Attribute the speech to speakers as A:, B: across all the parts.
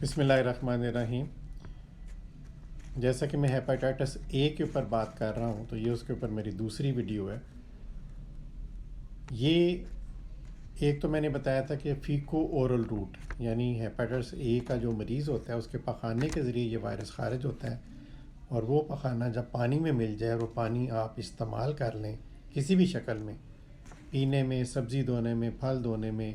A: بسم اللہ الرحمن الرحیم۔ جیسا کہ میں ہیپاٹائٹس اے کے اوپر بات کر رہا ہوں تو یہ اس کے اوپر میری دوسری ویڈیو ہے۔ یہ ایک تو میں نے بتایا تھا کہ فیکو اورل روٹ یعنی ہیپاٹائٹس اے کا جو مریض ہوتا ہے اس کے پخانے کے ذریعے یہ وائرس خارج ہوتا ہے، اور وہ پخانہ جب پانی میں مل جائے اور وہ پانی آپ استعمال کر لیں کسی بھی شکل میں، پینے میں، سبزی دھونے میں، پھل دھونے میں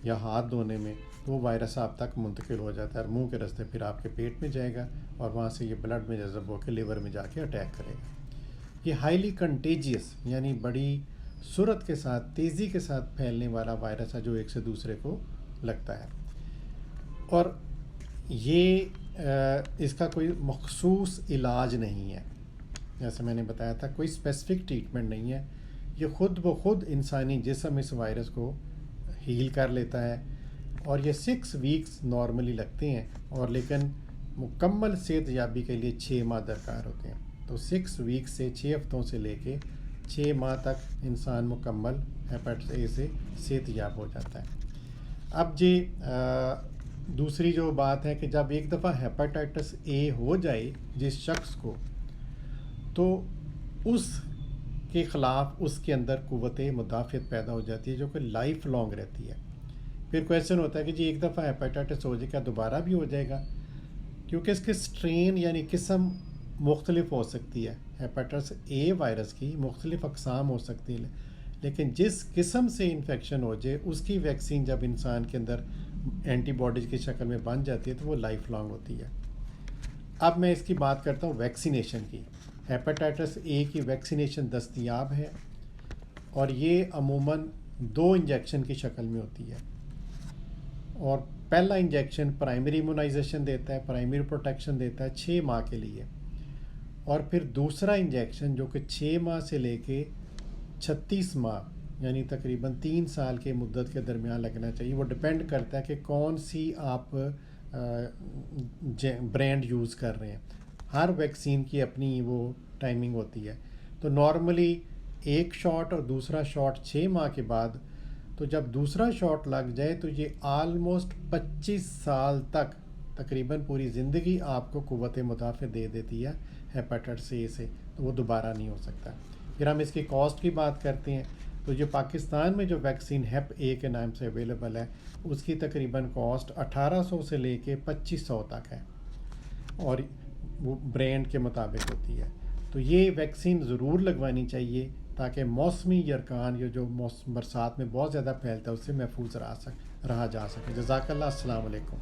A: یا ہاتھ دھونے میں، تو وہ وائرس آپ تک منتقل ہو جاتا ہے اور منہ کے راستے پھر آپ کے پیٹ میں جائے گا اور وہاں سے یہ بلڈ میں جذب ہو کے لیور میں جا کے اٹیک کرے گا۔ یہ ہائیلی کنٹیجیس یعنی بڑی سرعت کے ساتھ، تیزی کے ساتھ پھیلنے والا وائرس ہے جو ایک سے دوسرے کو لگتا ہے، اور یہ اس کا کوئی مخصوص علاج نہیں ہے۔ جیسے میں نے بتایا تھا کوئی اسپیسیفک ٹریٹمنٹ نہیں ہے، یہ خود بخود انسانی جسم اس وائرس کو ہیل کر لیتا ہے، اور یہ 6 ویکس نارملی لگتے ہیں، اور لیکن مکمل صحت یابی کے لیے 6 ماہ درکار ہوتے ہیں۔ تو 6 ویکس سے 6 ہفتوں سے لے کے 6 ماہ تک انسان مکمل ہیپاٹائٹس اے سے صحت یاب ہو جاتا ہے۔ اب جی دوسری جو بات ہے کہ جب ایک دفعہ ہیپاٹائٹس اے ہو جائے جس شخص کو، تو اس کے خلاف اس کے اندر قوت مدافعت پیدا ہو جاتی ہے جو کہ لائف لانگ رہتی ہے۔ پھر کویشچن ہوتا ہے کہ جی ایک دفعہ ہیپاٹائٹس ہو جائے کیا دوبارہ بھی ہو جائے گا؟ کیونکہ اس کے سٹرین یعنی قسم مختلف ہو سکتی ہے، ہیپاٹائٹس اے وائرس کی مختلف اقسام ہو سکتی ہیں، لیکن جس قسم سے انفیکشن ہو جائے اس کی ویکسین جب انسان کے اندر اینٹی باڈیز کی شکل میں بن جاتی ہے تو وہ لائف لانگ ہوتی ہے۔ اب میں اس کی بات کرتا ہوں ویکسینیشن کی۔ ہیپاٹائٹس اے کی ویکسینیشن دستیاب ہے، اور یہ عموماً 2 انجیکشن کی شکل میں ہوتی ہے، اور پہلا انجیکشن پرائمری ایمونائزیشن دیتا ہے، پرائمری پروٹیکشن دیتا ہے 6 ماہ کے لیے، اور پھر دوسرا انجیکشن جو کہ 6 ماہ سے لے کے 36 ماہ یعنی تقریباً 3 سال کے مدت کے درمیان لگنا چاہیے۔ وہ ڈپینڈ کرتا ہے کہ کون سی آپ برانڈ یوز کر رہے ہیں، ہر ویکسین کی اپنی وہ ٹائمنگ ہوتی ہے۔ تو نارملی ایک شاٹ اور دوسرا شاٹ 6 ماہ کے بعد، تو جب دوسرا شاٹ لگ جائے تو یہ آلموسٹ 25 سال تک تقریباً پوری زندگی آپ کو قوت مدافع دے دیتی ہے ہیپاٹائٹس اے سے، تو وہ دوبارہ نہیں ہو سکتا۔ پھر ہم اس کی کاسٹ کی بات کرتے ہیں، تو جو پاکستان میں جو ویکسین ہیپ اے کے نام سے اویلیبل ہے اس کی تقریباً کاسٹ 1800 سے لے کے 2500 تک ہے، اور وہ برانڈ کے مطابق ہوتی ہے۔ تو یہ ویکسین ضرور لگوانی چاہیے تاکہ موسمی یرکان یہ جو برسات میں بہت زیادہ پھیلتا ہے اس سے محفوظ رہا جا سکے۔ جزاک اللہ، السلام علیکم۔